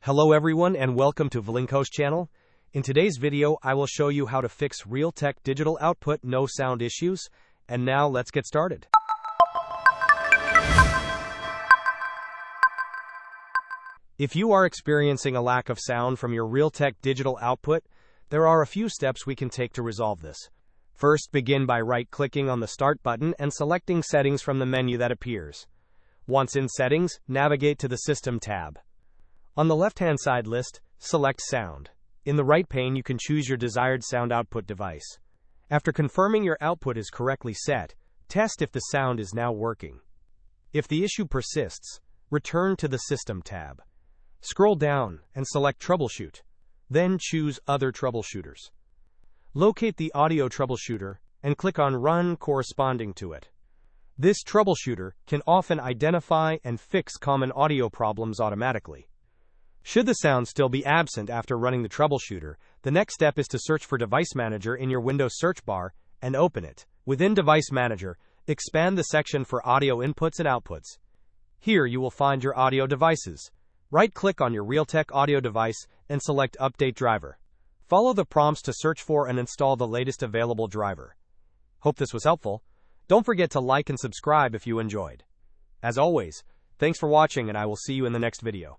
Hello everyone and welcome to Vlinko's channel. In today's video, I will show you how to fix Realtek digital output no sound issues. And now let's get started. If you are experiencing a lack of sound from your Realtek digital output, there are a few steps we can take to resolve this. First, begin by right-clicking on the Start button and selecting Settings from the menu that appears. Once in Settings, navigate to the System tab. On the left-hand side list, select Sound. In the right pane, you can choose your desired sound output device. After confirming your output is correctly set, test if the sound is now working. If the issue persists, return to the System tab. Scroll down and select Troubleshoot. Then choose Other Troubleshooters. Locate the audio troubleshooter and click on Run corresponding to it. This troubleshooter can often identify and fix common audio problems automatically. Should the sound still be absent after running the troubleshooter, the next step is to search for Device Manager in your Windows search bar and open it. Within Device Manager, expand the section for audio inputs and outputs. Here you will find your audio devices. Right-click on your Realtek audio device and select Update Driver. Follow the prompts to search for and install the latest available driver. Hope this was helpful. Don't forget to like and subscribe if you enjoyed. As always, thanks for watching and I will see you in the next video.